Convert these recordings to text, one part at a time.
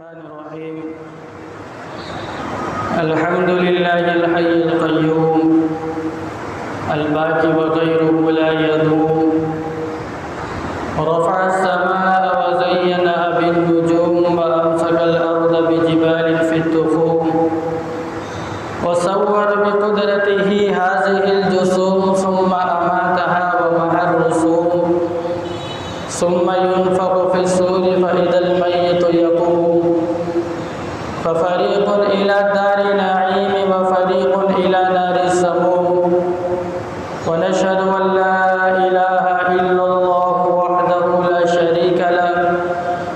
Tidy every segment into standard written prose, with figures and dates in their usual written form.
الرحمن الرحيم الحمد لله الحي القيوم الباقي وغيره لا يدوم رفع السماء وزينها بالنجوم وأمسك الأرض بجبال في التخوم وصور بقدرته هذه الجسوم ثم أماتها ومحى الرسوم ثم ينفخ في الصور فإذا الميت يقوم ففريق إلى دار نعيم وفريق إلى نار السموم ونشهد أن لا إله إلا الله وحده لا شريك له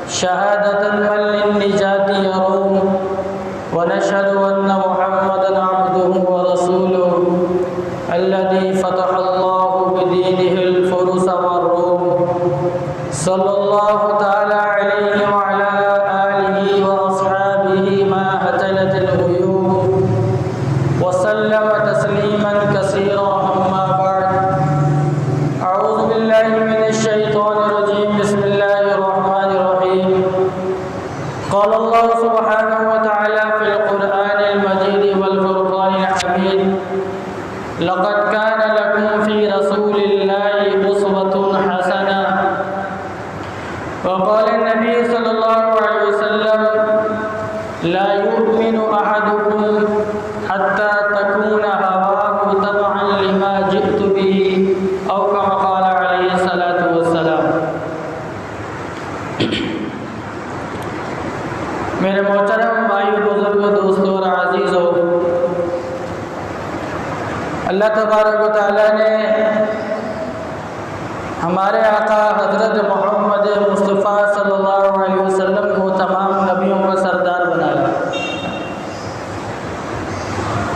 شهادة من للنجاة يروم ونشهد أن محمدا عبده ورسوله الذي فتح الله بدينه الفرس والروم صلى الله تعالى عليه وعلى آله وأصحابه ما هتلت الغيوم وسلم تسليما كثيرا أما بعد أعوذ بالله من الشيطان الرجيم بسم الله الرحمن الرحيم قال الله سبحانه وتعالى في القرآن المجيد والفرقان الحميد لقد كان لكم في رسول الله أسوة حسنة وقال النبي صلى الله عليه وسلم لا يؤمن أحدكم حتى تكون هواه تبعا لما جئت به أو كما قال عليه الصلاة والسلام. میرے محترم بھائیو بزرگوں دوستوں اور عزیزوں، اللہ تبارک و تعالیٰ نے ہمارے آقا حضرت محمد مصطفیٰ صلی اللہ علیہ وسلم کو تمام نبیوں کا سردار بنایا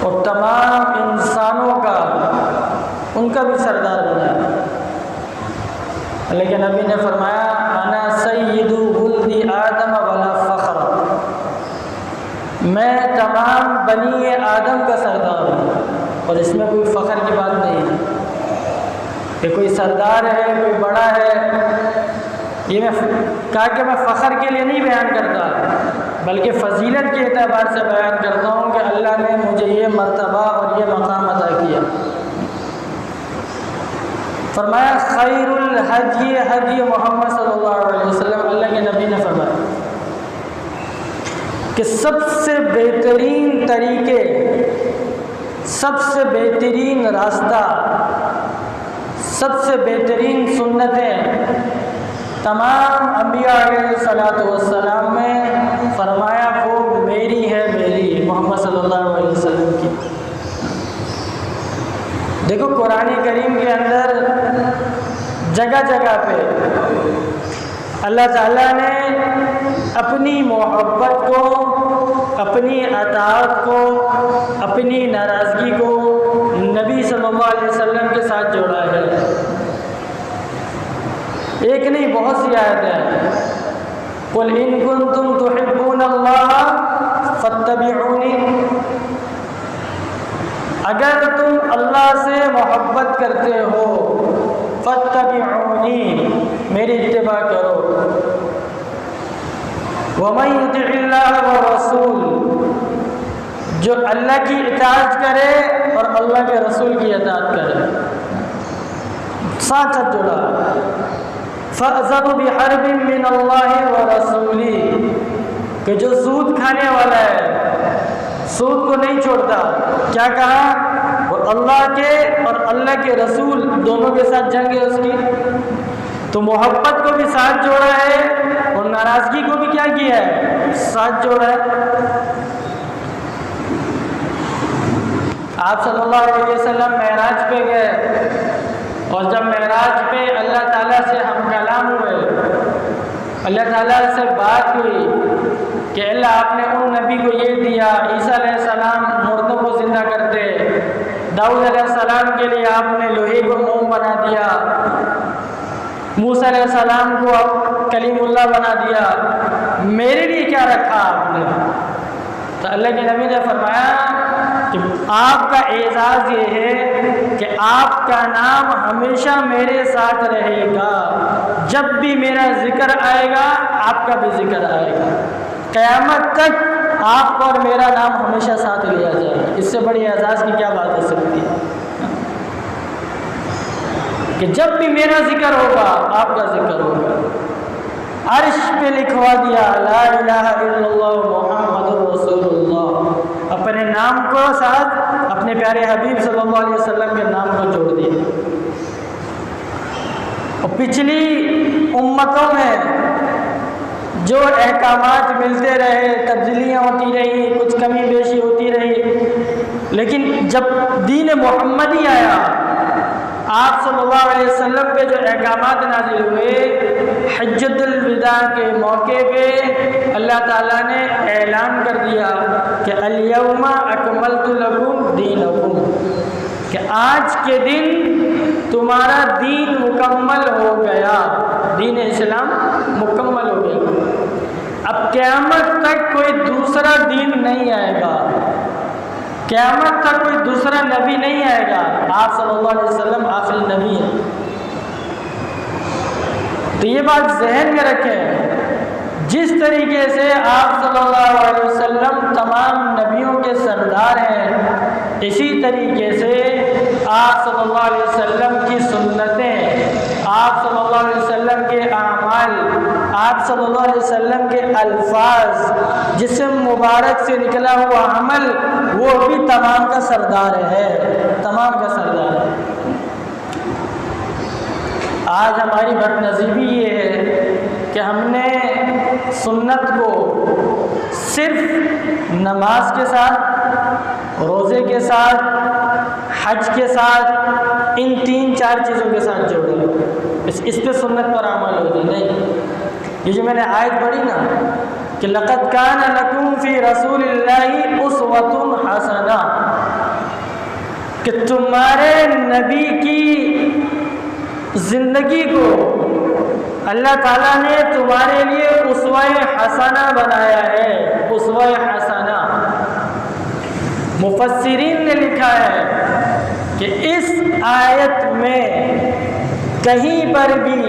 اور تمام انسانوں کا ان کا بھی سردار بنایا، لیکن نبی نے فرمایا انا سید ولد آدم ولا فخر، میں تمام بنی آدم کا سردار ہوں، اور اس میں کوئی فخر کی بات نہیں ہے کہ کوئی سردار ہے کوئی بڑا ہے، یہ میں کہا کہ میں فخر کے لیے نہیں بیان کرتا بلکہ فضیلت کے اعتبار سے بیان کرتا ہوں کہ اللہ نے مجھے یہ مرتبہ اور یہ مقام عطا کیا۔ فرمایا خیر الحدی ہدی محمد صلی اللہ علیہ وسلم، اللہ کے نبی نے فرمایا کہ سب سے بہترین طریقے، سب سے بہترین راستہ، سب سے بہترین سنتیں تمام انبیاء علیہ السلام میں فرمایا وہ میری ہے، میری محمد صلی اللہ علیہ وسلم کی۔ دیکھو قرآن کریم کے اندر جگہ جگہ پہ اللہ تعالیٰ نے اپنی محبت کو، اپنی اطاعت کو، اپنی ناراضگی کو نبی صلی اللہ علیہ وسلم کے ساتھ جوڑا ہے۔ ایک نہیں بہت سی آیتیں ہیں، قُلْ إِن كُنتُمْ تُحِبُّونَ اللَّهَ فَاتَّبِعُونِي، اگر تم اللہ سے محبت کرتے ہو فَاتَّبِعُونِي، میری اتباع کرو۔ وَمَن يُطِعِ اللَّهَ وَالرَّسُولَ، جو اللہ کی اطاعت کرے اور اللہ کے رسول کی اطاعت کرے، ساتھ ساتھ جڑا۔ فَأْذَنُوا بِحَرْبٍ مِّنَ اللَّهِ وَرَسُولِهِ، کہ جو سود کھانے والا ہے، سود کو نہیں چھوڑتا، کیا کہا؟ وہ اللہ کے اور اللہ کے رسول دونوں کے ساتھ جنگ ہے اس کی، تو محبت کو بھی ساتھ جوڑا ہے اور ناراضگی کو بھی کیا کیا ہے؟ ساتھ جوڑا ہے۔ آپ صلی اللہ علیہ وسلم معراج پہ گئے، اور جب معراج پہ اللہ تعالیٰ سے ہم کلام ہوئے، اللہ تعالیٰ سے بات ہوئی کہ اللہ آپ نے ان نبی کو یہ دیا، عیسیٰ علیہ السلام مردوں کو زندہ کرتے، داؤد علیہ السلام کے لیے آپ نے لوہے کو موم بنا دیا، موسیٰ علیہ السلام کو کلیم اللہ بنا دیا، میرے لیے کیا رکھا آپ نے؟ تو اللہ کے نبی نے فرمایا کہ آپ کا اعزاز یہ ہے کہ آپ کا نام ہمیشہ میرے ساتھ رہے گا، جب بھی میرا ذکر آئے گا آپ کا بھی ذکر آئے گا۔ قیامت تک آپ کا اور میرا نام ہمیشہ ساتھ لیا جائے گا۔ اس سے بڑی اعزاز کی کیا بات ہو سکتی ہے کہ جب بھی میرا ذکر ہوگا آپ کا ذکر ہوگا۔ عرش پہ لکھوا دیا لا الہ الا اللہ محمد رسول اللہ، اپنے نام کو ساتھ اپنے پیارے حبیب صلی اللہ علیہ وسلم کے نام کو جوڑ دیا۔ اور پچھلی امتوں میں جو احکامات ملتے رہے، تبدیلیاں ہوتی رہی، کچھ کمی بیشی ہوتی رہی، لیکن جب دین محمدی آیا، آپ صلی اللہ علیہ وسلم پہ جو احکامات نازل ہوئے، حجۃ الوداع کے موقع پہ اللہ تعالیٰ نے اعلان کر دیا کہ الیوم اکملت لکم دینکم، کہ آج کے دن تمہارا دین مکمل ہو گیا، دین اسلام مکمل ہو گیا۔ اب قیامت تک کوئی دوسرا دین نہیں آئے گا، قیامت تک کوئی دوسرا نبی نہیں آئے گا، آپ صلی اللہ علیہ وسلم آخری نبی ہیں۔ تو یہ بات ذہن میں رکھیں، جس طریقے سے آپ صلی اللہ علیہ وسلم تمام نبیوں کے سردار ہیں، اسی طریقے سے آپ صلی اللہ علیہ وسلم کی سنتیں، آپ صلی اللہ علیہ وسلم کے اعمال، آپ صلی اللہ علیہ وسلم کے الفاظ، جسم مبارک سے نکلا ہوا عمل، وہ بھی تمام کا سردار ہے، تمام کا سردار ہے۔ آج ہماری بد نصیبی یہ ہے کہ ہم نے سنت کو صرف نماز کے ساتھ، روزے کے ساتھ، حج کے ساتھ، ان 3-4 چیزوں کے ساتھ جوڑے، اس پہ سنت پر عمل ہو جائے۔ نہیں، یہ جو میں نے آیت پڑھی نا کہ لَقَدْ كَانَ لَكُمْ فِي رَسُولِ اللَّهِ أُسْوَةٌ حَسَنَةٌ، کہ تمہارے نبی کی زندگی کو اللہ تعالیٰ نے تمہارے لیے اسوہ حسنہ بنایا ہے، اسوہ حسنہ۔ مفسرین نے لکھا ہے کہ اس آیت میں کہیں پر بھی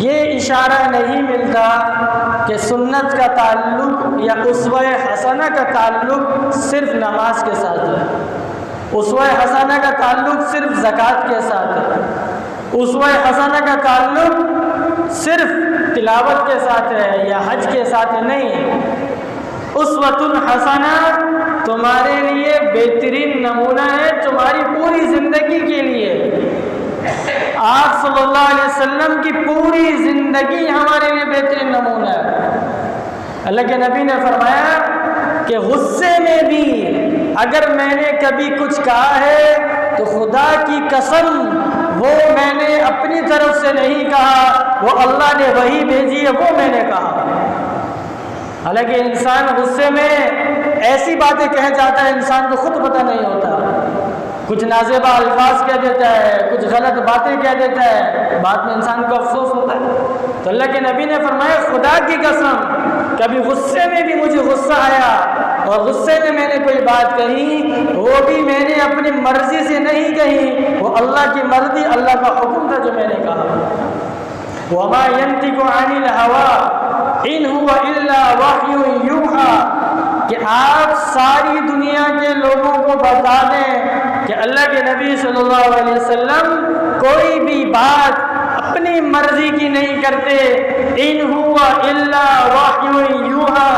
یہ اشارہ نہیں ملتا کہ سنت کا تعلق یا اسوہ حسنہ کا تعلق صرف نماز کے ساتھ ہے، اسوہ حسنہ کا تعلق صرف زکوٰۃ کے ساتھ ہے، اسوہ حسنہ کا تعلق صرف تلاوت کے ساتھ ہے یا حج کے ساتھ ہے، نہیں۔ اسوۃ حسنہ تمہارے لیے بہترین نمونہ ہے، تمہاری پوری زندگی کے لیے۔ آپ صلی اللہ علیہ وسلم کی پوری زندگی ہمارے لیے بہترین نمونہ ہے۔ اللہ کے نبی نے فرمایا کہ غصے میں بھی اگر میں نے کبھی کچھ کہا ہے تو خدا کی قسم وہ میں نے اپنی طرف سے نہیں کہا، وہ اللہ نے وحی بھیجی ہے، وہ میں نے کہا۔ حالانکہ انسان غصے میں ایسی باتیں کہہ جاتا ہے انسان کو خود پتہ نہیں ہوتا، کچھ نازیبہ الفاظ کہہ دیتا ہے، کچھ غلط باتیں کہہ دیتا ہے، بعد میں انسان کو افسوس ہوتا ہے۔ تو اللہ کے نبی نے فرمایا خدا کی قسم کبھی غصے میں بھی مجھے غصہ آیا اور غصے میں میں نے کوئی بات کہی، وہ بھی میں نے اپنی مرضی سے نہیں کہی، وہ اللہ کی مرضی، اللہ کا حکم تھا جو میں نے کہا۔ وَمَا يَنْطِقُ عَنِ الْهَوَىٰ إِنْ هُوَ إِلَّا وَحْيٌ يُوحَىٰ، کہ آپ ساری دنیا کے لوگوں کو بتا دیں کہ اللہ کے نبی صلی اللہ علیہ وسلم کوئی بھی بات اپنی مرضی کی نہیں کرتے، ان ہوا الا وحی یوحا،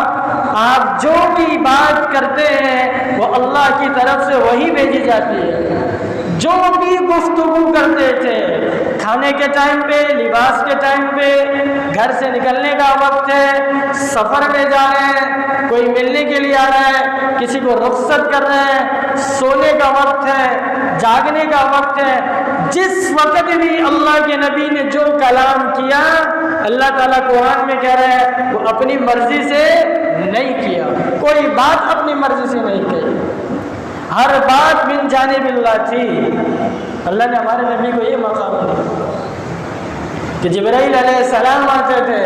آپ جو بھی بات کرتے ہیں وہ اللہ کی طرف سے وہی بھیجی جاتی ہے۔ جو بھی گفتگو کرتے تھے، کھانے کے ٹائم پہ، لباس کے ٹائم پہ، گھر سے نکلنے کا وقت ہے، سفر میں جا رہے ہیں، کوئی ملنے کے لیے آ رہا ہے، کسی کو رخصت کر رہے ہیں، سونے کا وقت ہے، جاگنے کا وقت ہے، جس وقت بھی اللہ کے نبی نے جو کلام کیا، اللہ تعالیٰ قرآن میں کہہ رہا ہے وہ اپنی مرضی سے نہیں کیا، کوئی بات اپنی مرضی سے نہیں کہی، ہر بات من جانب اللہ تھی۔ اللہ نے ہمارے نبی کو یہ مقام دیا کہ جبرائیل علیہ السلام آتے تھے،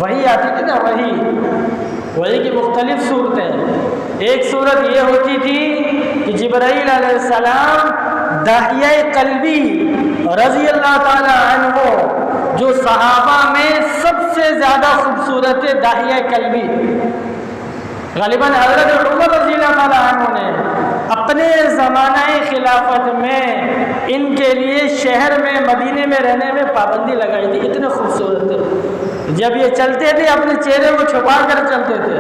وہی آتی تھی نا، وہی کی مختلف صورتیں، ایک صورت یہ ہوتی تھی کہ جبرائیل علیہ السلام داعیہ قلبی رضی اللہ تعالی عنہ جو صحابہ میں سب سے زیادہ خوبصورت داعیہ کلبی غالباً حضرت عمر رضی اللہ تعالیٰ عنہ نے اپنے زمانہ خلافت میں ان کے لیے شہر میں مدینے میں رہنے میں پابندی لگائی تھی، اتنے خوبصورت تھے۔ جب یہ چلتے تھے اپنے چہرے کو چھپا کر چلتے تھے،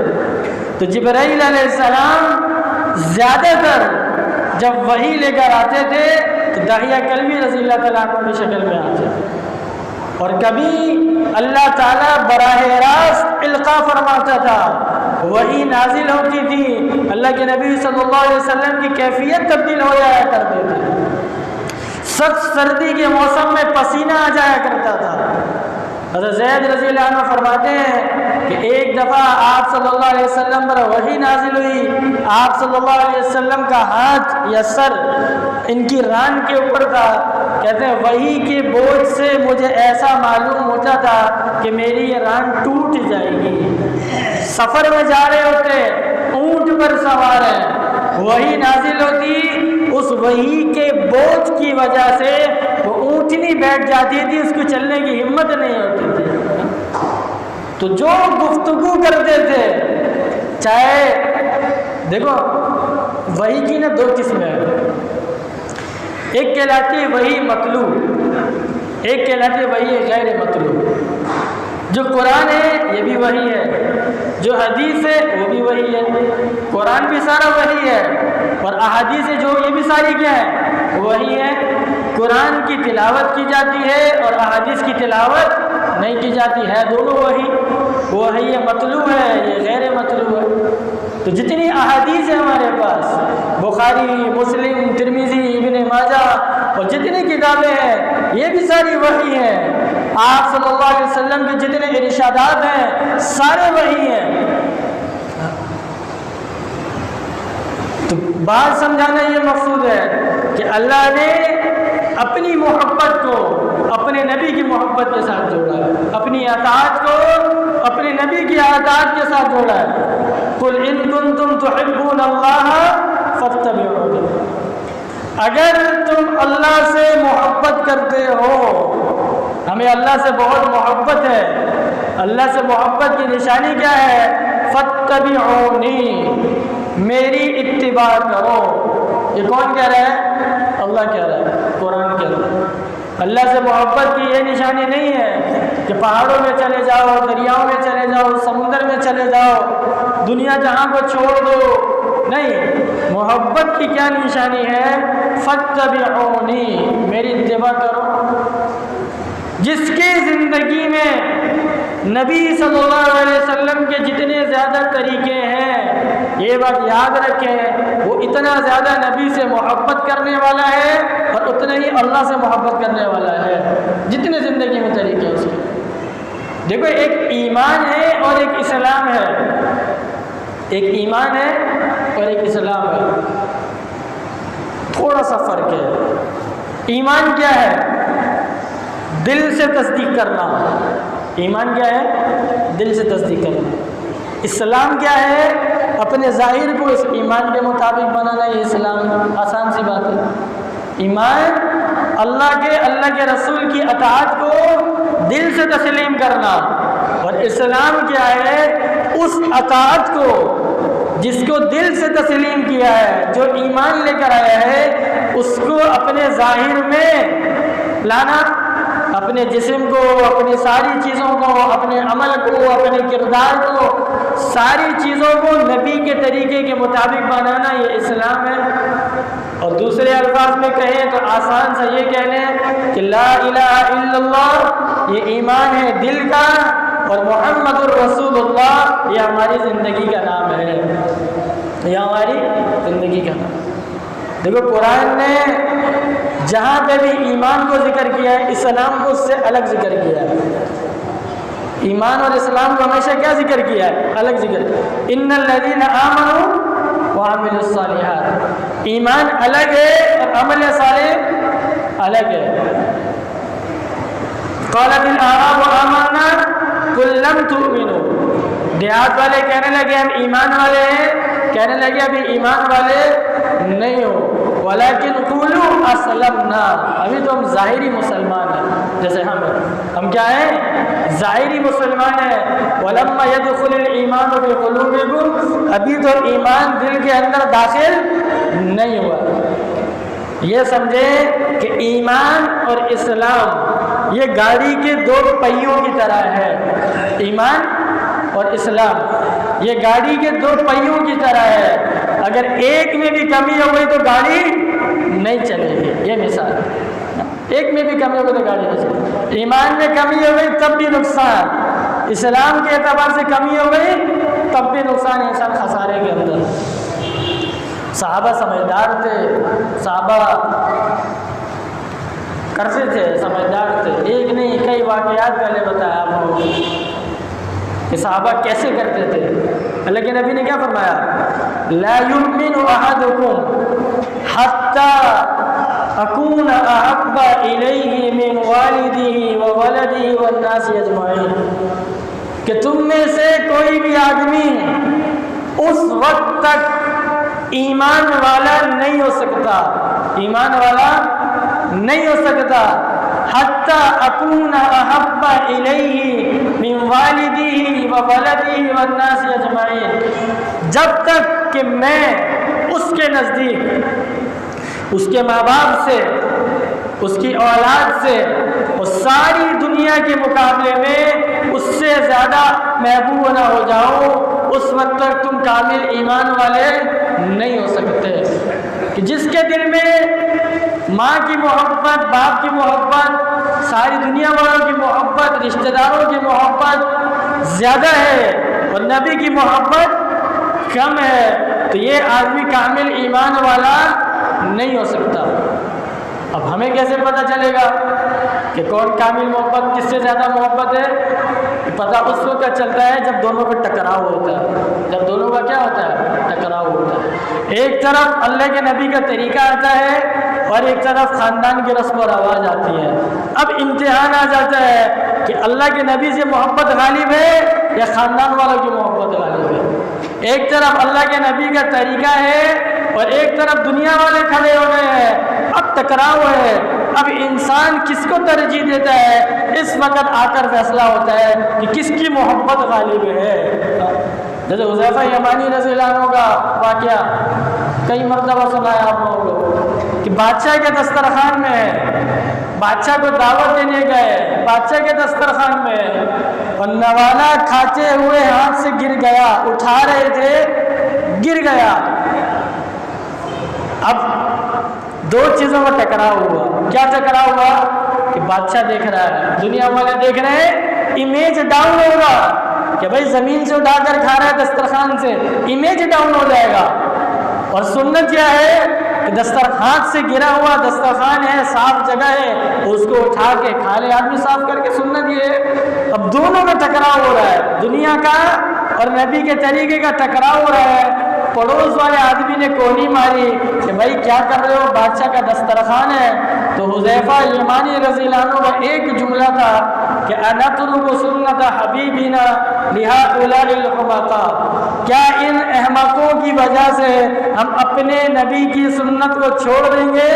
تو جبرائیل علیہ السلام زیادہ تر جب وحی لے کر آتے تھے تو داعیہ کلبی رضی اللہ تعالیٰ عنہ کی شکل میں آتے تھے، اور کبھی اللہ تعالیٰ براہ راست القاء فرماتا تھا، وحی نازل ہوتی تھی، اللہ کے نبی صلی اللہ علیہ وسلم کی کیفیت تبدیل ہو جایا کرتی تھی، سخت سردی کے موسم میں پسینہ آ جایا کرتا تھا۔ حضرت زید رضی اللہ عنہ فرماتے ہیں کہ ایک دفعہ آپ صلی اللہ علیہ وسلم پر وحی نازل ہوئی، آپ صلی اللہ علیہ وسلم کا ہاتھ یا سر ان کی ران کے اوپر تھا، کہتے ہیں وحی کے بوجھ سے مجھے ایسا معلوم ہوتا تھا کہ میری یہ ران ٹوٹ جائے گی۔ سفر میں جا رہے ہوتے، اونٹ پر سوار ہیں، وحی نازل ہوتی، اس وحی کے بوجھ کی وجہ سے وہ اونٹنی بیٹھ جاتی تھی، اس کو چلنے کی ہمت نہیں ہوتی تھی۔ تو جو گفتگو کرتے تھے، چاہے دیکھو وحی کی نا دو قسمیں ہیں، ایک کہلاتی ہے وحی مطلوب، ایک کہلاتی ہے وحی غیر مطلوب۔ جو قرآن ہے یہ بھی وحی ہے، جو حدیث ہے وہ بھی وحی ہے، قرآن بھی سارا وحی ہے، اور احادیث جو یہ بھی ساری کیا ہے وحی ہے۔ قرآن کی تلاوت کی جاتی ہے اور احادیث کی تلاوت نہیں کی جاتی ہے، دونوں وحی، وہ وحی مطلوب ہے، یہ غیر مطلوب ہے۔ تو جتنی احادیث ہیں ہمارے پاس، بخاری، مسلم، ترمذی، ابن ماجہ اور جتنی کتابیں ہیں یہ بھی ساری وحی ہیں۔ آپ صلی اللہ علیہ وسلم کے جتنے ارشادات ہیں سارے وحی ہیں۔ تو بات سمجھانا یہ مقصود ہے کہ اللہ نے اپنی محبت کو اپنے نبی کی محبت کے ساتھ جوڑا ہے، اپنی اطاعت کو اپنے نبی کی اطاعت کے ساتھ جوڑا ہے۔ قل ان کنتم تحبون اللہ فاتبعونی، اگر تم اللہ سے محبت کرتے ہو، ہمیں اللہ سے بہت محبت ہے، اللہ سے محبت کی نشانی کیا ہے؟ فاتبعونی، میری اتباع کرو۔ یہ کون کہہ رہا ہے؟ اللہ کہہ رہا ہے، قرآن کہہ رہا ہے۔ اللہ سے محبت کی یہ نشانی نہیں ہے کہ پہاڑوں میں چلے جاؤ، دریاؤں میں چلے جاؤ، سمندر میں چلے جاؤ، دنیا جہاں کو چھوڑ دو، نہیں۔ محبت کی کیا نشانی ہے؟ فاتبعونی، میری اتباع کرو۔ جس کی زندگی میں نبی صلی اللہ علیہ وسلم کے جتنے زیادہ طریقے ہیں، یہ بات یاد رکھیں، وہ اتنا زیادہ نبی سے محبت کرنے والا ہے اور اتنا ہی اللہ سے محبت کرنے والا ہے، جتنے زندگی میں طریقے ہیں اس کے۔ دیکھو ایک ایمان ہے اور ایک اسلام ہے، ایک ایمان ہے اور ایک اسلام ہے، تھوڑا سا فرق ہے۔ ایمان کیا ہے؟ دل سے تصدیق کرنا۔ ایمان کیا ہے؟ دل سے تصدیق کرنا۔ اسلام کیا ہے؟ اپنے ظاہر کو اس ایمان کے مطابق بنانا۔ یہ اسلام آسان سی بات ہے۔ ایمان اللہ کے رسول کی اطاعت کو دل سے تسلیم کرنا، اور اسلام کیا ہے؟ اس اطاعت کو جس کو دل سے تسلیم کیا ہے، جو ایمان لے کر آیا ہے، اس کو اپنے ظاہر میں لانا، اپنے جسم کو، اپنی ساری چیزوں کو، اپنے عمل کو، اپنے کردار کو، ساری چیزوں کو نبی کے طریقے کے مطابق بنانا، یہ اسلام ہے۔ اور دوسرے الفاظ میں کہیں تو آسان سے یہ کہہ لیں کہ لا الہ الا اللہ یہ ایمان ہے دل کا، اور محمد الرسول اللہ یہ ہماری زندگی کا نام ہے، یہ ہماری زندگی کا نام۔ دیکھو قرآن نے جہاں پہ بھی ایمان کو ذکر کیا ہے، اسلام کو اس سے الگ ذکر کیا ہے۔ ایمان اور اسلام کو ہمیشہ کیا ذکر کیا ہے؟ الگ ذکر۔ ان الذین آمنوا وعملوا الصالحات، ایمان الگ ہے اور عمل صالح الگ ہے۔ قالت الاعراب آمنا قل لم تؤمنوا، دیہات والے کہنے لگے ہم ایمان والے ہیں، کہنے لگے ابھی ایمان والے نہیں ہو۔ ولیکن قولوا اسلمنا، ابھی تو ہم ظاہری مسلمان ہیں، جیسے ہم کیا ہیں؟ ظاہری مسلمان ہیں۔ ولما يدخل الایمان فی قلوبکم، ابھی تو ایمان دل کے اندر داخل نہیں ہوا۔ یہ سمجھیں کہ ایمان اور اسلام یہ گاڑی کے دو پہیوں کی طرح ہے۔ ایمان اور اسلام یہ گاڑی کے دو پہیوں کی طرح ہے، اگر ایک میں بھی کمی ہو گئی تو گاڑی نہیں چلے گی۔ یہ مثال، ایک میں بھی کمی ہو گئی تو گاڑی نہیں چلے گی۔ ایمان میں کمی ہو گئی تب بھی نقصان، اسلام کے اعتبار سے کمی ہو گئی تب بھی نقصان، انسان خسارے کے اندر۔ صحابہ سمجھدار تھے، صحابہ کرتے تھے، سمجھدار تھے۔ ایک نہیں کئی واقعات پہلے بتایا آپ لوگوں کو کہ صحابہ کیسے کرتے تھے۔ لیکن نبی نے کیا فرمایا؟ لا یؤمن احدکم حتی اکون احب الیہ من والدہ وولدہ والناس اجمعین، کہ تم میں سے کوئی بھی آدمی اس وقت تک ایمان والا نہیں ہو سکتا، ایمان والا نہیں ہو سکتا، حتی اکون احب الیہ من والدہ وولدہ والناس اجمعین، جب تک کہ میں اس کے نزدیک اس کے ماں باپ سے، اس کی اولاد سے اور ساری دنیا کے مقابلے میں اس سے زیادہ محبوب نہ ہو جاؤں، اس وقت تک تم کامل ایمان والے نہیں ہو سکتے۔ کہ جس کے دل میں ماں کی محبت، باپ کی محبت، ساری دنیا والوں کی محبت، رشتہ داروں کی محبت زیادہ ہے اور نبی کی محبت کم ہے، تو یہ آدمی کامل ایمان والا نہیں ہو سکتا۔ اب ہمیں کیسے پتہ چلے گا کہ کون کامل محبت، کس سے زیادہ محبت ہے؟ پتہ اس وقت چلتا ہے جب دونوں کا ٹکراؤ ہوتا ہے، جب دونوں کا کیا ہوتا ہے؟ ٹکراؤ ہوتا ہے۔ ایک طرف اللہ کے نبی کا طریقہ آتا ہے اور ایک طرف خاندان کی رسم و رواج آتی ہے۔ اب امتحان آ جاتا ہے کہ اللہ کے نبی سے محبت غالب ہے یا خاندان والوں کی محبت غالب ہے۔ ایک طرف اللہ کے نبی کا طریقہ ہے اور ایک طرف دنیا والے کھڑے ہو گئے ہیں، اب ٹکراؤ ہے۔ اب انسان کس کو ترجیح دیتا ہے؟ اس وقت آ کر فیصلہ ہوتا ہے کہ کس کی محبت غالب ہے۔ جیسے حذیفہ یمانی رضی اللہ عنہ کا واقعہ کئی مرتبہ سنا ہے آپ لوگوں کو کہ بادشاہ کے دسترخوان میں ہے، بادشاہ کو دعوت دینے گئے، بادشاہ کے دسترخوان میں اور نوالا کھاتے ہوئے ہاتھ سے گر گیا، اٹھا رہے تھے گر گیا۔ اب دو چیزوں کا ٹکراؤ ہوا۔ کیا ٹکراؤ ہوا؟ کہ بادشاہ دیکھ رہا ہے، دنیا والے دیکھ رہے ہیں، امیج ڈاؤن ہوگا کہ بھائی زمین سے اٹھا کر کھا رہا ہے دسترخوان سے، امیج ڈاؤن ہو جائے گا۔ اور سنت کیا ہے کہ دسترخوان سے گرا ہوا دسترخوان ہے، صاف جگہ ہے، اس کو اٹھا کے کھا لے آدمی، صاف کر کے۔ سنت یہ ہے۔ اب دونوں کا ٹکراؤ ہو رہا ہے، دنیا کا اور نبی کے طریقے کا ٹکراؤ ہو رہا ہے۔ پڑوس والے آدمی نے کونی ماری کہ بھائی کیا کر رہے ہو؟ بادشاہ کا دسترخوان ہے۔ تو حذیفہ یمانی رضی اللہ عنہ کا ایک جملہ تھا کہ انترک سنت حبیبنا لہؤلاء الحمقاء، کیا ان احمقوں کی وجہ سے ہم اپنے نبی کی سنت کو چھوڑ دیں گے؟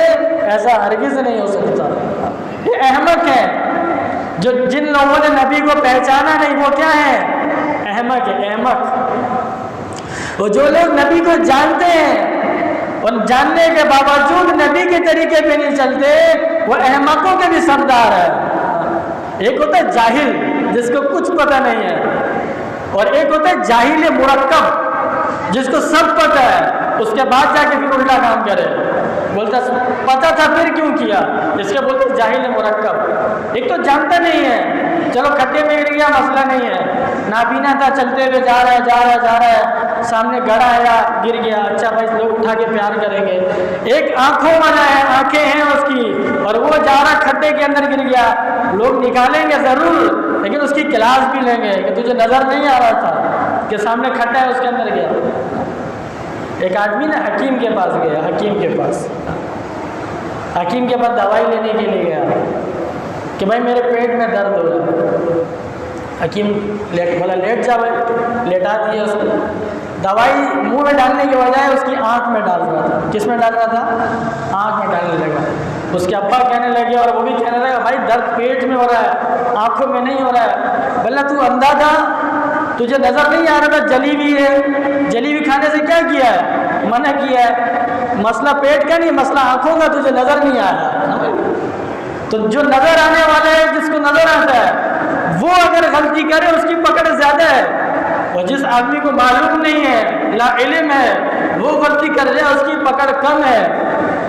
ایسا ہرگز نہیں ہو سکتا۔ یہ احمق ہے، جن لوگوں نے نبی کو پہچانا نہیں وہ کیا ہے؟ احمق ہے، احمق۔ وہ جو لوگ نبی کو جانتے ہیں اور جاننے کے باوجود نبی کے طریقے پہ نہیں چلتے، وہ احمقوں کے بھی سردار ہے۔ ایک ہوتا ہے جاہل جس کو کچھ پتہ نہیں ہے، اور ایک ہوتا ہے جاہل مرکب جس کو سب پتہ ہے، اس کے بعد جا کے پھر الٹا کام کرے، بولتا پتہ تھا پھر کیوں کیا، اس کے بولتے جاہل مرکب۔ ایک تو جانتا نہیں ہے، چلو کھڈے میں گر گیا مسئلہ نہیں ہے، نابینا تھا چلتے ہوئے جا رہا ہے، سامنے گڑا آیا گر گیا، اچھا بھائی لوگ اٹھا کے پیار کریں گے۔ ایک آنکھوں والا ہے، آنکھیں ہیں اس کی، اور وہ جا رہا کھڈے کے اندر گر گیا، لوگ نکالیں گے ضرور لیکن اس کی کلاس بھی لیں گے کہ تجھے نظر نہیں آ رہا تھا کہ سامنے کھڈا ہے، اس کے اندر گیا۔ ایک آدمی نا حکیم کے پاس گیا، حکیم کے پاس دوائی لینے کے لیے گیا کہ بھائی میرے پیٹ میں درد ہو رہا ہے۔ حکیم بولا لیٹ جا بھائی، لیٹا دیا اس کو۔ دوائی منہ میں ڈالنے کے بجائے اس کی آنکھ میں ڈال رہا تھا. کس میں ڈال رہا تھا؟ آنکھ میں ڈالنے لگا. اس کے ابا کہنے لگے اور وہ بھی کہنے لگا بھائی درد پیٹ میں ہو رہا ہے, آنکھوں میں نہیں ہو رہا ہے. بلّہ تو اندھا تھا, تجھے نظر نہیں آ رہا تھا جلی ہوئی ہے, جلی ہوئی کھانے سے کیا کیا ہے؟ منع کیا ہے. مسئلہ پیٹ کا نہیں, مسئلہ آنکھوں کا, تجھے نظر نہیں آ رہا. تو جو نظر آنے والا ہے, جس کو نظر آتا ہے, وہ اگر غلطی کرے اس کی پکڑ زیادہ ہے, اور جس آدمی کو معلوم نہیں ہے, لا علم ہے, وہ غلطی کر جائے اس کی پکڑ کم ہے.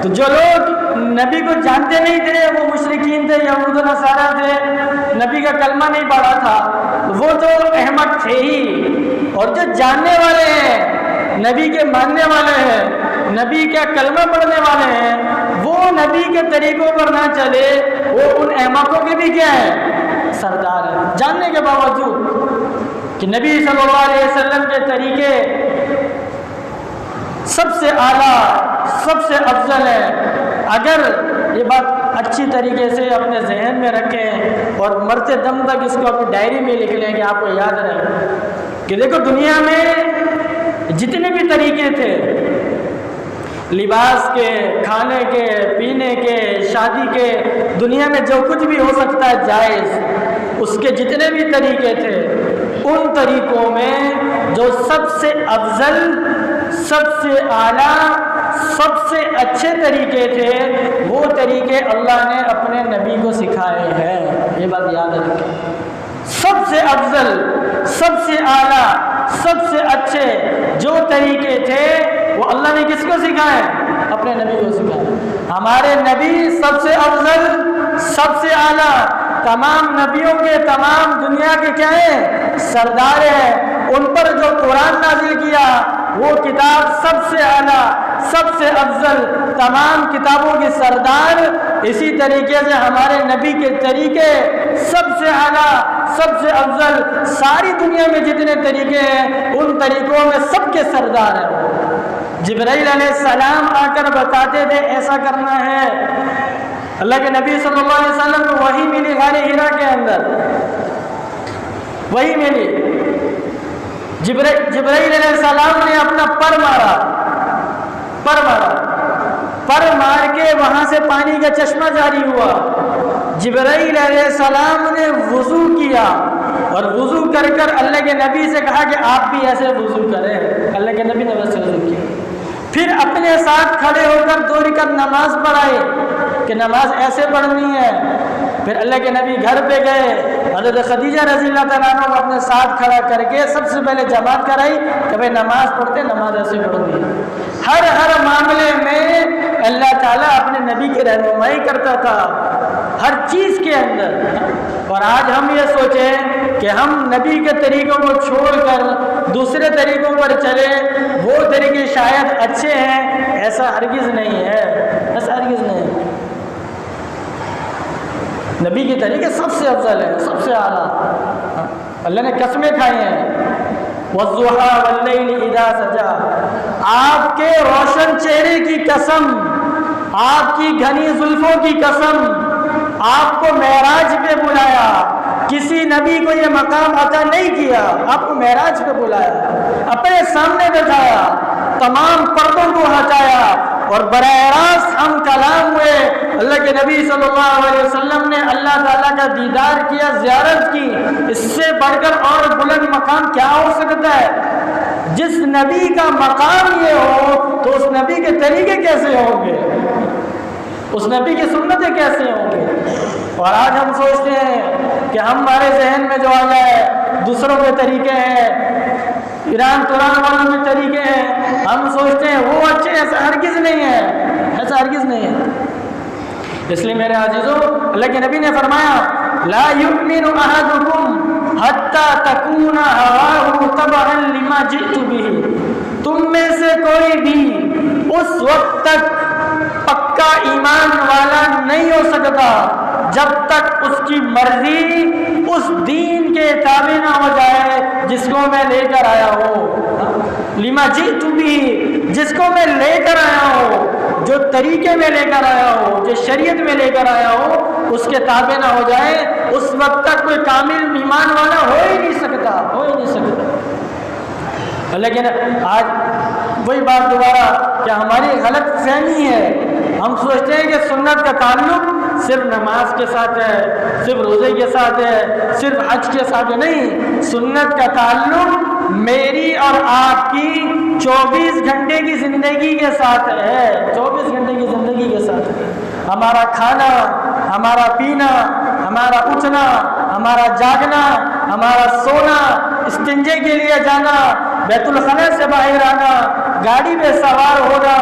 تو جو لوگ نبی کو جانتے نہیں تھے, وہ مشرکین تھے, یہود و نصارہ تھے, نبی کا کلمہ نہیں پڑھا تھا, وہ تو احمق تھے ہی. اور جو جاننے والے ہیں, نبی کے ماننے والے ہیں, نبی کا کلمہ پڑھنے والے ہیں, وہ نبی کے طریقوں پر نہ چلے, وہ ان احمقوں کے بھی کیا ہے؟ سردار ہیں. جاننے کے باوجود کہ نبی صلی اللہ علیہ وسلم کے طریقے سب سے اعلیٰ, سب سے افضل ہے. اگر یہ بات اچھی طریقے سے اپنے ذہن میں رکھیں اور مرتے دم تک اس کو اپنی ڈائری میں لکھ لیں کہ آپ کو یاد رہے کہ دیکھو دنیا میں جتنے بھی طریقے تھے, لباس کے, کھانے کے, پینے کے, شادی کے, دنیا میں جو کچھ بھی ہو سکتا ہے جائز, اس کے جتنے بھی طریقے تھے, ان طریقوں میں جو سب سے افضل, سب سے اعلیٰ, سب سے اچھے طریقے تھے, وہ طریقے اللہ نے اپنے نبی کو سکھائے ہیں. یہ بات یاد رکھیں. سب سے افضل, سب سے اعلیٰ, سب سے اچھے جو طریقے تھے, وہ اللہ نے کس کو سکھائے؟ اپنے نبی کو سکھائے. ہمارے نبی سب سے افضل, سب سے اعلیٰ, تمام نبیوں کے, تمام دنیا کے کیا ہیں؟ سردار ہیں. ان پر جو قرآن نازل کیا وہ کتاب سب سے اعلیٰ, سب سے افضل, تمام کتابوں کے سردار. اسی طریقے سے ہمارے نبی کے طریقے سب سے اعلیٰ, سب سے افضل. ساری دنیا میں جتنے طریقے ہیں ان طریقوں میں سب کے سردار ہیں. جبرائیل علیہ السلام آ کر بتاتے تھے ایسا کرنا ہے. اللہ کے نبی صلی اللہ علیہ وسلم کو وحی ملی غار حرا کے اندر, وحی ملی. جبرائیل علیہ السلام نے اپنا پر مارا, پر مار کے وہاں سے پانی کا چشمہ جاری ہوا. جبرائیل علیہ السلام نے وضو کیا, اور وضو کر کر اللہ کے نبی سے کہا کہ آپ بھی ایسے وضو کریں. اللہ کے نبی نے ویسے وضو کیا. پھر اپنے ساتھ کھڑے ہو کر 2 رکعت نماز پڑھائے کہ نماز ایسے پڑھنی ہے. پھر اللہ کے نبی گھر پہ گئے, حضرت خدیجہ رضی اللہ تعالیٰ عنہ کو اپنے ساتھ کھڑا کر کے سب سے پہلے جماعت کرائی کہ بھائی نماز پڑھتے, نماز ایسے پڑھنی ہے. ہر معاملے میں اللہ تعالیٰ اپنے نبی کی رہنمائی کرتا تھا, ہر چیز کے اندر. اور آج ہم یہ سوچیں کہ ہم نبی کے طریقوں کو چھوڑ کر دوسرے طریقوں پر چلے, وہ طریقے شاید اچھے ہیں. ایسا ہرگز نہیں ہے, ایسا ہرگز نہیں ہے. نبی کے طریقے سب سے افضل ہیں, سب سے اعلیٰ. اللہ نے قسمیں کھائی ہیں, والضحیٰ واللیل اذا سجا. آپ کے روشن چہرے کی قسم, آپ کی گھنی زلفوں کی قسم, آپ کو معراج پہ بلایا. کسی نبی کو یہ مقام عطا نہیں کیا, آپ کو معراج پہ بلایا, اپنے سامنے بٹھایا, تمام پردوں کو ہٹایا, اور براہ راست ہم کلام ہوئے. اللہ کے نبی صلی اللہ علیہ وسلم نے اللہ تعالیٰ کا دیدار کیا, زیارت کی. اس سے بڑھ کر اور بلند مقام کیا ہو سکتا ہے؟ جس نبی کا مقام یہ ہو تو اس نبی کے طریقے کیسے ہوں گے, اس نبی کی سنتیں کیسے ہوں گے؟ اور آج ہم سوچتے ہیں کہ ہمارے ذہن میں جو آ جائے دوسروں کے طریقے ہیں, ایران توران والوں کے طریقے ہیں, ہم سوچتے ہیں وہ اچھے. ایسا ہرگز نہیں ہے, ایسا ہرگز نہیں ہے. اس لیے میرے عزیزو, اللہ کے نبی نے فرمایا لا یؤمن احدکم حتی تکون ہواہ تبعا لما جئت بہ. تم میں سے کوئی بھی اس وقت تک پکا ایمان والا نہیں ہو سکتا جب تک اس کی مرضی اس دین کے تابع نہ ہو جائے جس کو میں لے کر آیا ہوں. لما جئت بہ, جس کو میں لے کر آیا ہوں, جو طریقے میں لے کر آیا ہوں, جو شریعت میں لے کر آیا ہوں, اس کے تابع نہ ہو جائے, اس وقت تک کوئی کامل ایمان والا ہو ہی نہیں سکتا, ہو ہی نہیں سکتا. لیکن آج وہی بات دوبارہ کہ ہماری غلط فہمی ہے، ہم سوچتے ہیں کہ سنت کا تعلق صرف نماز کے ساتھ ہے، صرف روزے کے ساتھ ہے، صرف حج کے ساتھ ہے۔ نہیں، سنت کا تعلق میری اور آپ کی 24 گھنٹے کی زندگی کے ساتھ ہے، 24 گھنٹے کی زندگی کے ساتھ ہے۔ ہمارا کھانا، ہمارا پینا، ہمارا اٹھنا، ہمارا جاگنا، ہمارا سونا، استنجے کے لیے جانا، بیت الخلاء سے باہر آنا، گاڑی میں سوار ہونا،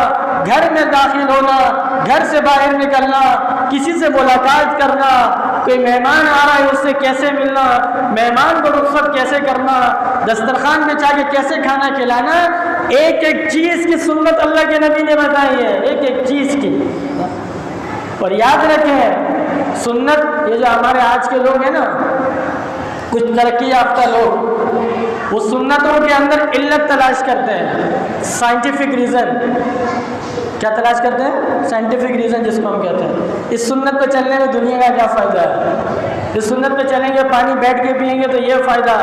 گھر میں داخل ہونا، گھر سے باہر نکلنا، کسی سے ملاقات کرنا، کوئی مہمان آ رہا ہے اس سے کیسے ملنا، مہمان کو رخصت کیسے کرنا، دسترخوان میں چاہ کے کیسے کھانا کھلانا، ایک ایک چیز کی سنت اللہ کے نبی نے بتائی ہے، ایک ایک چیز کی۔ اور یاد رکھیں سنت، یہ جو ہمارے آج کے لوگ ہیں نا، کچھ ترقی یافتہ لوگ، وہ سنتوں کے اندر علت تلاش کرتے ہیں، سائنٹیفک ریزن۔ کیا تلاش کرتے ہیں؟ سائنٹیفک ریزن جس کو ہم کہتے ہیں۔ اس سنت پہ چلنے میں دنیا کا کیا فائدہ ہے؟ اس سنت پہ چلیں گے، پانی بیٹھ کے پئیں گے تو یہ فائدہ،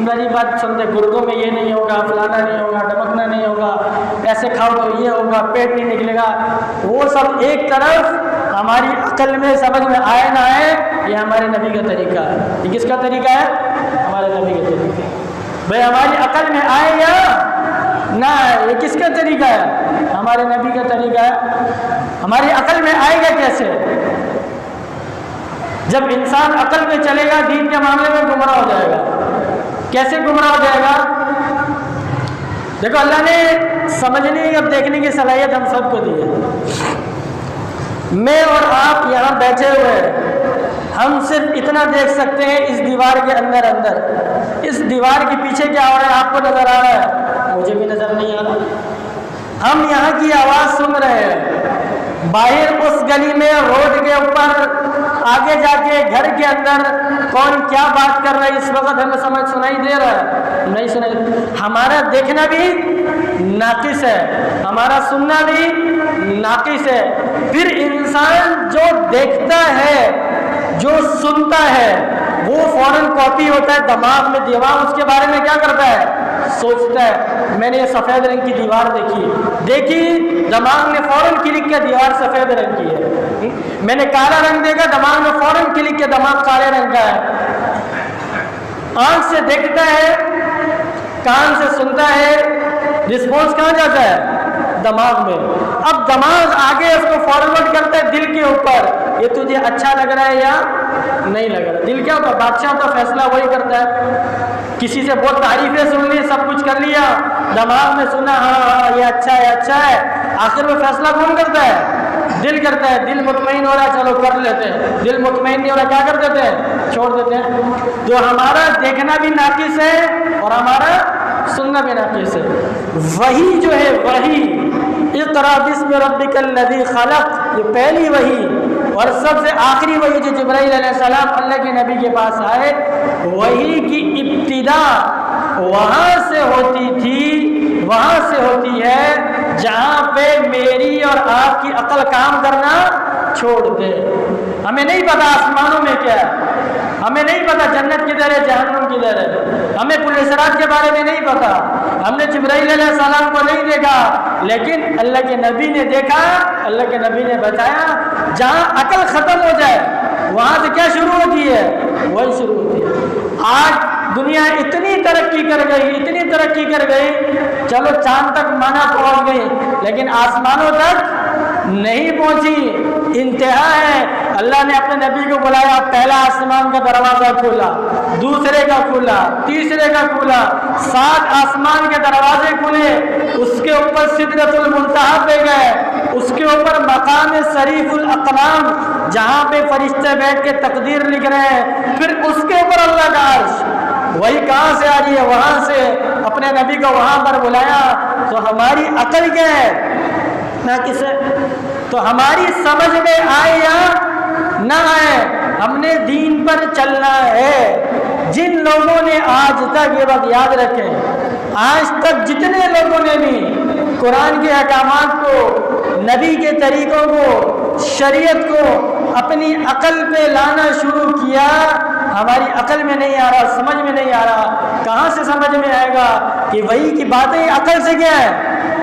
میری بات سنتے، گردوں میں یہ نہیں ہوگا، فلانا نہیں ہوگا، ڈمکنا نہیں ہوگا، ایسے کھاؤ تو یہ ہوگا، پیٹ نہیں نکلے گا۔ وہ سب ایک طرف ہماری عقل میں سمجھ میں آئے نہ آئے، یہ ہمارے نبی کا طریقہ ہے۔ یہ کس کا طریقہ ہے؟ ہمارے نبی کا طریقہ۔ بھائی ہماری عقل میں آئے یا نہ آئے، یہ کس کا طریقہ ہے؟ ہمارے نبی کا طریقہ ہے۔ ہماری عقل میں آئے گا کیسے؟ جب انسان عقل میں چلے گا دین کے معاملے میں گمراہ ہو جائے گا۔ کیسے گمراہ ہو جائے گا؟ دیکھو اللہ نے سمجھنے اور دیکھنے کی صلاحیت ہم سب کو دی ہے۔ میں اور آپ یہاں بیٹھے ہوئے ہیں، ہم صرف اتنا دیکھ سکتے ہیں اس دیوار کے اندر، اس دیوار کے پیچھے کیا ہو رہا ہے آپ کو نظر آ رہا ہے؟ مجھے بھی نظر نہیں آ رہا۔ ہم یہاں کی آواز سن رہے ہیں، باہر اس گلی میں، روڈ کے اوپر، آگے جا کے گھر کے اندر کون کیا بات کر رہا ہے اس وقت ہمیں سمجھ سنائی دے رہا ہے؟ نہیں سنائی۔ ہمارا دیکھنا بھی ناقص ہے، ہمارا سننا بھی ناقص ہے۔ پھر انسان جو دیکھتا ہے، جو سنتا ہے، وہ فوراً کاپی ہوتا ہے دماغ میں، دماغ اس کے بارے میں کیا کرتا ہے؟ سوچتا ہے۔ میں نے یہ سفید رنگ کی دیوار دیکھی، دماغ نے فوراً کلک کیا دیوار سفید رنگ کی ہے۔ میں نے کالا رنگ دیکھا، دماغ نے فوراً کلک کیا دماغ کالے رنگ کا ہے۔ آنکھ سے دیکھتا ہے، کان سے سنتا ہے، رسپانس کہاں جاتا ہے؟ دماغ میں۔ اب دماغ آگے اس کو فارورڈ کرتا ہے دل کے اوپر، یہ تجھے اچھا لگ رہا ہے یا نہیں لگ رہا ہے۔ دل کیا ہوتا ہے؟ بادشاہ تو فیصلہ وہی کرتا ہے۔ کسی سے بہت تعریفیں سن لی، سب کچھ کر لیا، دماغ میں سنا ہاں یہ اچھا ہے، اچھا ہے، آخر میں فیصلہ کون کرتا ہے؟ دل کرتا ہے۔ دل مطمئن ہو رہا ہے، چلو کر لیتے ہیں۔ دل مطمئن نہیں ہو رہا، کیا کر دیتے ہیں؟ چھوڑ دیتے ہیں۔ تو ہمارا دیکھنا بھی ناقص ہے اور ہمارا سننا بھی ناقص ہے۔ وہی جو ہے، وہی اقرأ باسم ربک الذی خلق، یہ پہلی وحی اور سب سے آخری وحی جو جبرائیل علیہ السلام اللہ کے نبی کے پاس آئے، وحی کی ابتدا وہاں سے ہوتی تھی، وہاں سے ہوتی ہے جہاں پہ میری اور آپ کی عقل کام کرنا چھوڑ دے۔ ہمیں نہیں پتا آسمانوں میں کیا ہے، ہمیں نہیں پتا جنت کدھر ہے، جہنم کدھر ہے، ہمیں پل صراط کے بارے میں نہیں پتا، ہم نے جبرائیل علیہ السلام کو نہیں دیکھا، لیکن اللہ کے نبی نے دیکھا، اللہ کے نبی نے بتایا۔ جہاں عقل ختم ہو جائے وہاں سے کیا شروع ہوتی ہے؟ وہی شروع ہوتی ہے۔ آج دنیا اتنی ترقی کر گئی، اتنی ترقی کر گئی، چلو چاند تک مانا پہنچ گئی، لیکن آسمانوں تک نہیں پہنچی۔ انتہا ہے، اللہ نے اپنے نبی کو بلایا، پہلا آسمان کا دروازہ کھولا، دوسرے کا کھولا، تیسرے کا کھولا، 7 آسمان کے دروازے کھلے، اس کے اوپر سدرۃ المنتہا پہ گئے، اس کے اوپر مقام شریف الاقلام جہاں پہ فرشتے بیٹھ کے تقدیر لکھ رہے ہیں، پھر اس کے اوپر اللہ کا عرش، وہی کہاں سے آ رہی ہے؟ وہاں سے۔ اپنے نبی کو وہاں پر بلایا، تو ہماری عقل کیا ہے؟ نہ کسے، تو ہماری سمجھ میں آئے یا نہ آئے، ہم نے دین پر چلنا ہے۔ جن لوگوں نے آج تک، یہ بات یاد رکھیں، آج تک جتنے لوگوں نے بھی قرآن کے احکامات کو، نبی کے طریقوں کو، شریعت کو اپنی عقل پہ لانا شروع کیا، ہماری عقل میں نہیں آ رہا، سمجھ میں نہیں آ رہا۔ کہاں سے سمجھ میں آئے گا؟ کہ وحی کی باتیں عقل سے کیا ہے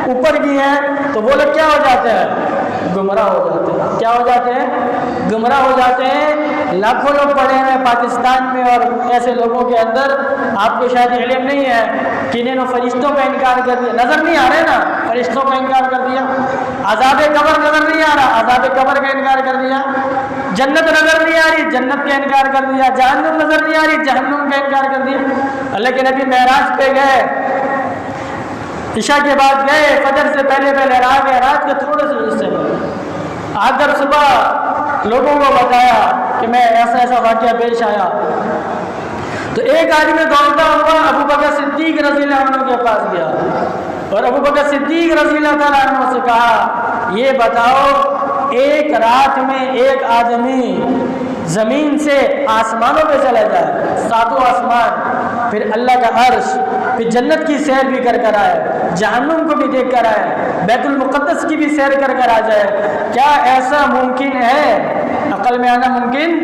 اوپر کی ہیں تو وہ لوگ کیا ہو جاتے ہیں گمراہ ہو جاتے ہیں. کیا ہو جاتے ہیں گمراہ ہو جاتے ہیں. لاکھوں لوگ پڑھے ہیں پاکستان میں اور ایسے لوگوں کے اندر آپ کو شاید علم نہیں ہے کہ انہوں نے فرشتوں کا انکار کر دیا. نظر نہیں آ رہے نا فرشتوں کا انکار کر دیا. عذاب قبر نظر نہیں آ رہا عذاب قبر کا انکار کر دیا. جنت نظر نہیں آ رہی جنت کا انکار کر دیا. جہنم نظر نہیں آ رہی جہنم کا انکار کر دیا. اللہ کے نبی معراج پہ گئے عشاء کے بعد گئے فجر سے پہلے رات گئے رات کے تھوڑے سے حصے میں آ کر صبح لوگوں کو بتایا کہ میں ایسا واقعہ پیش آیا. تو ایک آدمی دوڑتا ہوا ابو بکر صدیق رضی اللہ عنہ کے پاس گیا اور ابو بکر صدیق رضی اللہ تعالیٰ عنہ سے کہا یہ بتاؤ ایک رات میں ایک آدمی زمین سے آسمانوں پہ چلا جائے 7 آسمان پھر اللہ کا عرش پھر جنت کی سیر بھی کر آئے جہنم کو بھی دیکھ کر آئے بیت المقدس کی بھی سیر کر آ جائے کیا ایسا ممکن ہے؟ عقل میں آنا ممکن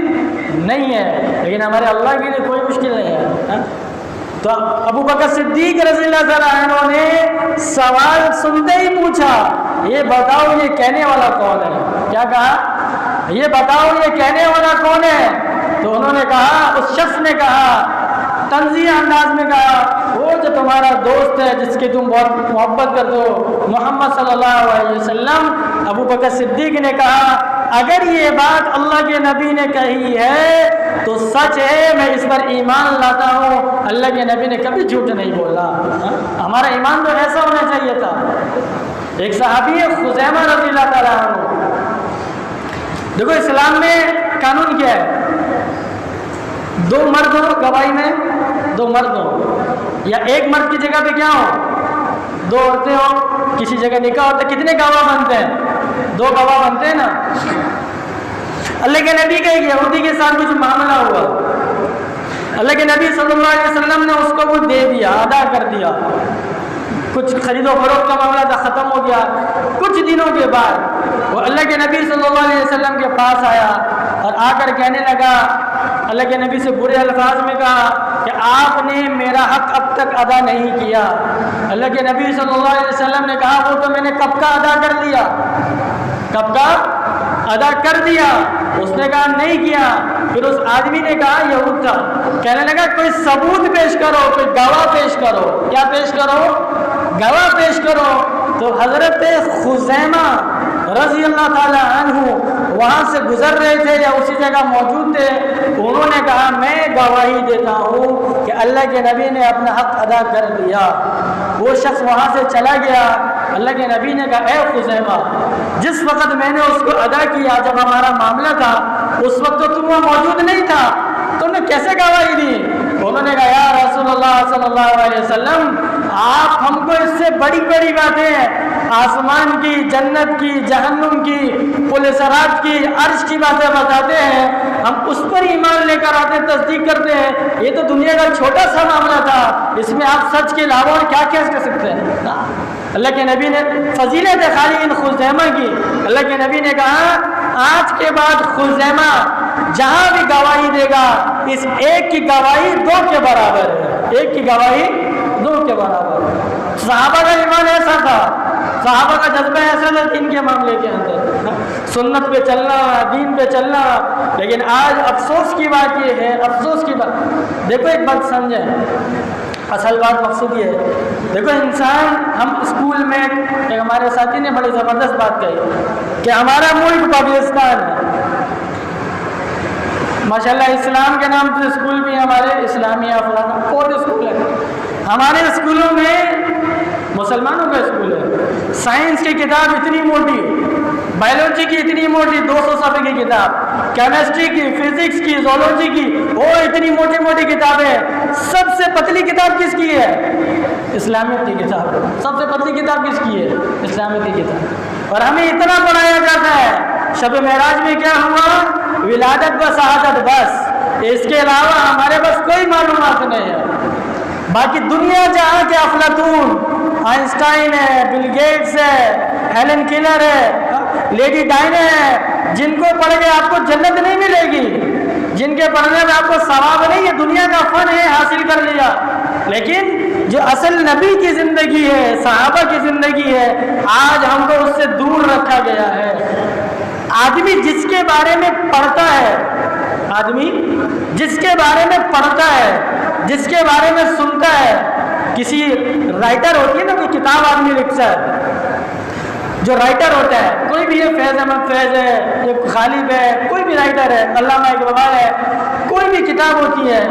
نہیں ہے لیکن ہمارے اللہ کے لیے کوئی مشکل نہیں ہے. تو ابو بکر صدیق رضی اللہ تعالیٰ عنہ نے سوال سنتے ہی پوچھا یہ بتاؤ یہ کہنے والا کون ہے؟ کیا کہا یہ بتاؤ یہ کہنے والا کون ہے؟ تو انہوں نے کہا اس شخص نے کہا طنزیہ انداز میں کہا وہ جو تمہارا دوست ہے جس کی تم بہت محبت کرتے ہو محمد صلی اللہ علیہ وسلم. ابو بکر صدیق نے کہا اگر یہ بات اللہ کے نبی نے کہی ہے تو سچ ہے میں اس پر ایمان لاتا ہوں. اللہ کے نبی نے کبھی جھوٹ نہیں بولا. ہمارا ایمان تو ایسا ہونا چاہیے تھا. ایک صحابی ہے خزیمہ رضی اللہ تعالیٰ عنہ. دیکھو اسلام میں قانون کیا ہے 2 مرد ہو گواہی میں 2 مرد ہو یا ایک مرد کی جگہ پہ کیا ہو 2 عورتیں ہو. کسی جگہ نکاح ہوتا ہے کتنے گواہ بنتے ہیں 2 گواہ بنتے ہیں نا. اللہ کے نبی کا ایک یہودی کے ساتھ کچھ معاملہ ہوا. اللہ کے نبی صلی اللہ علیہ وسلم نے اس کو وہ دے دیا ادا کر دیا. کچھ خرید و فروخت کا معاملہ تھا ختم ہو گیا. کچھ دنوں کے بعد وہ اللہ کے نبی صلی اللہ علیہ وسلم کے پاس آیا اور آ کر کہنے لگا اللہ کے نبی سے برے الفاظ میں کہا کہ آپ نے میرا حق اب تک ادا نہیں کیا. اللہ کے نبی صلی اللہ علیہ وسلم نے کہا وہ تو میں نے کب کا ادا کر دیا کب کا ادا کر دیا. اس نے کہا نہیں کیا. پھر اس آدمی نے کہا یہود تھا کہنے لگا کوئی ثبوت پیش کرو کوئی گواہ پیش کرو. کیا پیش کرو گواہ پیش کرو. تو حضرت خزیمہ رضی اللہ تعالی عنہ وہاں سے گزر رہے تھے یا اسی جگہ موجود تھے. انہوں نے کہا میں گواہی دیتا ہوں کہ اللہ کے نبی نے اپنا حق ادا کر دیا. وہ شخص وہاں سے چلا گیا. اللہ کے نبی نے کہا اے خزیمہ جس وقت میں نے اس کو ادا کیا جب ہمارا معاملہ تھا اس وقت تو تم وہاں موجود نہیں تھا تم نے کیسے گواہی دی؟ انہوں نے کہا یا رسول اللہ صلی اللہ علیہ وسلم آپ ہم کو اس سے بڑی بڑی باتیں آسمان کی جنت کی جہنم کی پل صراط کی عرش کی باتیں بتاتے ہیں ہم اس پر ایمان لے کر آتے ہیں تصدیق کرتے ہیں. یہ تو دنیا کا چھوٹا سا معاملہ تھا اس میں آپ سچ کے علاوہ اور کیا کیا کر سکتے ہیں؟ اللہ کے نبی نے فضیلت خالی ان خزیمہ کی. اللہ کے نبی نے کہا آج کے بعد خزیمہ جہاں بھی گواہی دے گا اس ایک کی گواہی 2 کے برابر ہے. ایک کی گواہی 2 کے برابر. صحابہ کا ایمان ایسا تھا صحابہ کا جذبہ ایسا تھا دین کے معاملے کے اندر سنت پہ چلنا دین پہ چلنا. لیکن آج افسوس کی بات یہ ہے افسوس کی بات دیکھو ایک بات سمجھیں اصل بات مقصود یہ ہے. دیکھو انسان ہم اسکول میں ایک ہمارے ساتھی نے بڑی زبردست بات کہی کہ ہمارا ملک پاکستان ہے ماشاءاللہ اسلام کے نام سے اسکول بھی ہمارے اسلامیہ فلانا اور اسکول ہے. ہمارے اسکولوں میں مسلمانوں کا اسکول ہے. سائنس کی کتاب اتنی موٹی بایولوجی کی اتنی موٹی 200 صفحے کی کتاب کیمسٹری کی فزکس کی زولوجی کی وہ اتنی موٹی موٹی کتابیں. سب سے پتلی کتاب کس کی ہے؟ اسلامیت کی کتاب. سب سے پتلی کتاب کس کی ہے؟ اسلامیت کی کتاب. اور ہمیں اتنا پڑھایا جاتا ہے شب معراج میں کیا ہوا ولادت و شہادت بس اس کے علاوہ ہمارے پاس کوئی معلومات نہیں ہے. باقی دنیا جہاں کے افلاطون آئنسٹائن ہے بل گیٹس ہے ہیلن کیلر ہے لیڈی ڈائنا ہے جن کو پڑھ کے آپ کو جنت نہیں ملے گی جن کے پڑھنے میں آپ کو ثواب نہیں ہے دنیا کا فن ہے حاصل کر لیا لیکن جو اصل نبی کی زندگی ہے، صحابہ کی زندگی ہے، آج ہم کو اس سے دور رکھا گیا ہے۔ آدمی جس کے بارے میں پڑھتا ہے، آدمی جس کے بارے میں پڑھتا ہے، جس کے بارے میں سنتا ہے، کسی رائٹر ہوتی ہے نا، کوئی کتاب آدمی لکھتا ہے، جو رائٹر ہوتا ہے، کوئی بھی ہے، فیض احمد فیض ہے، یہ غالب ہے، کوئی بھی رائٹر ہے، علامہ اقبال ہے، کوئی بھی کتاب ہوتی ہے،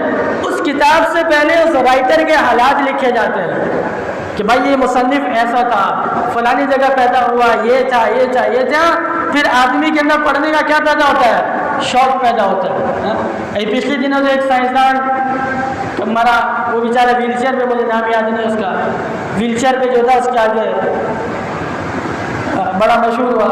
اس کتاب سے پہلے اس رائٹر کے حالات لکھے جاتے ہیں کہ بھائی یہ مصنف ایسا تھا، فلانی جگہ پیدا ہوا، یہ تھا، یہ تھا، یہ تھا۔ پھر آدمی کے اندر پڑھنے کا کیا پیدا ہوتا ہے؟ شوق پیدا ہوتا ہے۔ پچھلے دنوں سے ایک سائنسدان مرا، وہ بیچارہ ویل چیئر پہ، مجھے نام یاد نہیں اس کا، ویل چیئر پہ جو تھا اس کے آگے بڑا مشہور ہوا۔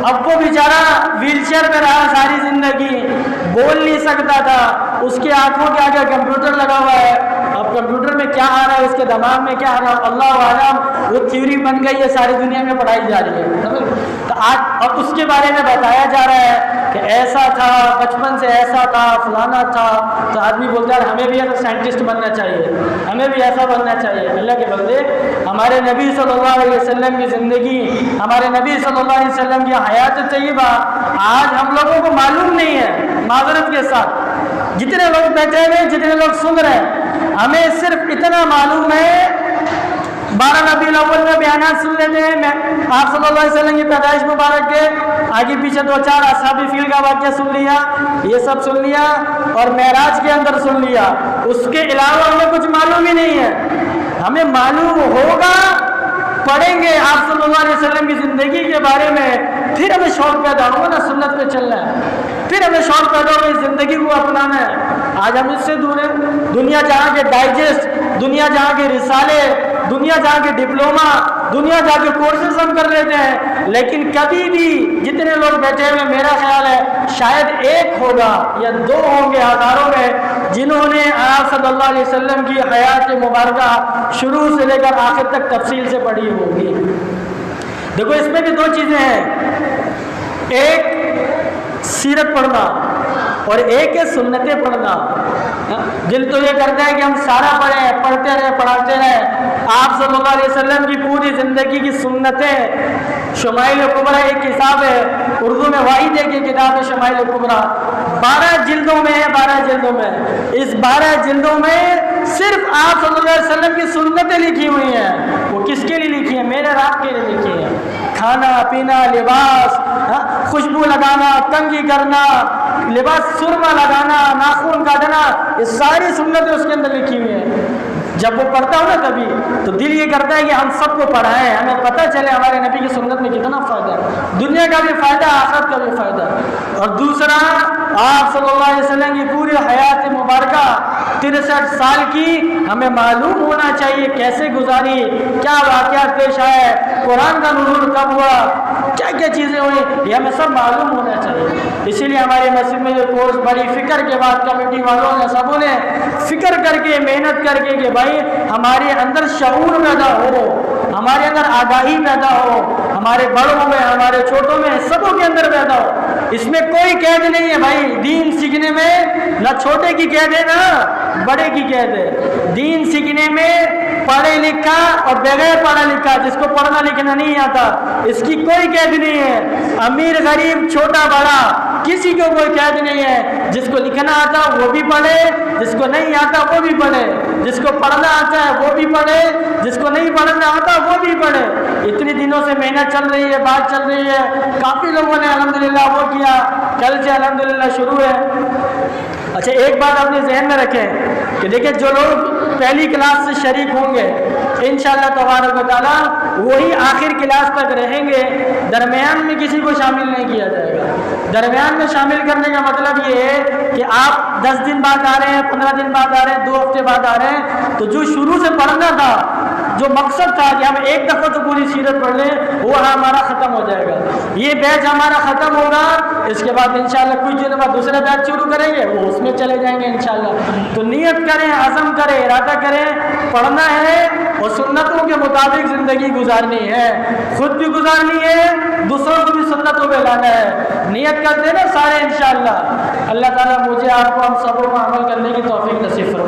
اب وہ بیچارہ ویل چیئر پہ رہا ساری زندگی، بول نہیں سکتا تھا، اس کی آنکھوں کے آگے کمپیوٹر لگا ہوا ہے، اب کمپیوٹر میں کیا آ رہا ہے، اس کے دماغ میں کیا آ رہا ہے، اللہ عالم، وہ تھیوری بن گئی ہے، ساری دنیا میں پڑھائی جا رہی ہے۔ تو آج اب اس کے بارے میں بتایا جا رہا ہے کہ ایسا تھا، بچپن سے ایسا تھا، فلانا تھا، تو آدمی بولتا ہے ہمیں بھی ایسا سائنٹسٹ بننا چاہیے، ہمیں بھی ایسا بننا چاہیے۔ اللہ کے بندے، ہمارے نبی صلی اللہ علیہ وسلم کی زندگی، ہمارے نبی صلی اللہ علیہ وسلم کی حیات طیبہ آج ہم لوگوں کو معلوم نہیں ہے۔ معذرت کے ساتھ جتنے لوگ بیٹھے ہوئے، جتنے لوگ سن رہے ہیں، ہمیں صرف اتنا معلوم ہے، 12 ربیع الاول میں بیانات سن لیتے ہیں، میں آپ صلی اللہ علیہ وسلم کی پیدائش مبارک کے آگے پیچھے 2-4 اصحاب فیل کا واقعہ سن لیا، یہ سب سن لیا، اور معراج کے اندر سن لیا، اس کے علاوہ ہمیں کچھ معلوم ہی نہیں ہے۔ ہمیں معلوم ہوگا، پڑھیں گے آپ صلی اللہ علیہ وسلم کی زندگی کے بارے میں، پھر ہمیں شوق پیدا ہوگا نا سنت پہ چلنا ہے، پھر ہمیں شوق پیدا ہوگا اس زندگی کو اپنانا ہے۔ آج ہم اس سے دور ہیں۔ دنیا جہاں کے ڈائجسٹ، دنیا جہاں کے رسالے، دنیا جہاں کے ڈپلوما، دنیا جہاں کے کورسز ہم کر لیتے ہیں، لیکن کبھی بھی جتنے لوگ بیٹھے ہوئے، میرا خیال ہے شاید ایک ہوگا یا 2 ہوں گے ہزاروں میں، جنہوں نے آپ صلی اللہ علیہ وسلم کی حیات مبارکہ شروع سے لے کر آخر تک تفصیل سے پڑھی ہوگی۔ دیکھو اس میں بھی 2 چیزیں ہیں، ایک سیرت پڑھنا اور ایک ہے سنتیں پڑھنا۔ دل تو یہ کرتا ہے کہ ہم سارا پڑھیں، پڑھتے رہیں، پڑھاتے رہیں۔ آپ صلی اللہ علیہ وسلم کی پوری زندگی کی سنتیں، شمائل کبریٰ ایک کتاب ہے، اردو میں واحد ایک کتاب ہے شمائل کبریٰ، 12 جلدوں میں ہے، 12 جلدوں میں۔ اس 12 جلدوں میں صرف آپ صلی اللہ علیہ وسلم کی سنتیں لکھی ہوئی ہیں۔ وہ کس کے لیے لکھی ہیں؟ میرے رات کے لیے لکھی ہیں۔ کھانا پینا، لباس، خوشبو لگانا، کنگھی کرنا، لباس سرما لگانا، ناخن کاٹنا، یہ ساری سنتیں اس کے اندر لکھی ہوئی ہیں۔ جب وہ پڑھتا ہوں نا کبھی تو دل یہ کرتا ہے کہ ہم سب کو پڑھائیں، ہمیں پتہ چلے ہمارے نبی کی سنت میں کتنا فائدہ ہے، دنیا کا بھی فائدہ، آخرت کا بھی فائدہ۔ اور دوسرا، آپ صلی اللہ علیہ وسلم کی پوری حیات مبارکہ 63 سال کی ہمیں معلوم ہونا چاہیے کیسے گزاری، کیا واقعات پیش آئے، قرآن کا نزول کب ہوا، کیا کیا چیزیں ہوئی، یہ ہمیں سب معلوم ہونا چاہیے۔ اسی لیے ہماری مسجد میں یہ کورس بڑی فکر کے بعد کمیٹی والوں نے، سبوں نے فکر کر کے، محنت کر کے کہ بھائی ہمارے اندر شعور پیدا ہو، ہمارے اندر آگاہی پیدا ہو، ہمارے بڑوں میں، ہمارے چھوٹوں میں، سبوں کے اندر پیدا ہو۔ اس میں کوئی قید نہیں ہے بھائی، دین سیکھنے میں نہ چھوٹے کی قید ہے نہ بڑے کی قید ہے۔ دین سیکھنے میں پڑھے لکھا اور بغیر پڑھا لکھا، جس کو پڑھنا لکھنا نہیں آتا، اس کی کوئی قید نہیں ہے۔ امیر غریب، چھوٹا بڑا، کسی کو کوئی قید نہیں ہے۔ جس کو لکھنا آتا وہ بھی پڑھے، جس کو نہیں آتا وہ بھی پڑھے، جس کو پڑھنا آتا ہے وہ بھی پڑھے، جس کو نہیں پڑھنا آتا وہ بھی پڑھے۔ اتنی دنوں سے محنت چل رہی ہے، بات چل رہی ہے، کافی لوگوں نے الحمدللہ وہ کیا، کل سے الحمدللہ شروع ہے۔ اچھا ایک بات اپنے ذہن میں رکھیں کہ دیکھیں جو لوگ پہلی کلاس سے شریک ہوں گے انشاءاللہ تبارک و تعالیٰ وہی آخر کلاس تک رہیں گے، درمیان میں کسی کو شامل نہیں کیا جائے گا۔ درمیان میں شامل کرنے کا مطلب یہ ہے کہ آپ 10 دن بعد آ رہے ہیں، 15 دن بعد آ رہے ہیں، 2 ہفتے بعد آ رہے ہیں، تو جو شروع سے پڑھنا تھا، جو مقصد تھا کہ ہم ایک دفعہ تو پوری سیرت پڑھ لیں، وہ ہمارا ختم ہو جائے گا۔ یہ بیچ ہمارا ختم ہوگا، اس کے بعد انشاءاللہ کچھ دنوں بعد دوسرا بیچ شروع کریں گے، وہ اس میں چلے جائیں گے انشاءاللہ۔ تو نیت کریں، عزم کریں، ارادہ کریں، پڑھنا ہے اور سنتوں کے مطابق زندگی گزارنی ہے، خود بھی گزارنی ہے، دوسروں کو بھی سنتوں پہ لانا ہے۔ نیت کرتے نا سارے انشاءاللہ۔ اللہ تعالیٰ مجھے، آپ کو، ہم سبوں کو عمل کرنے کی توفیق نصیب فرمائے۔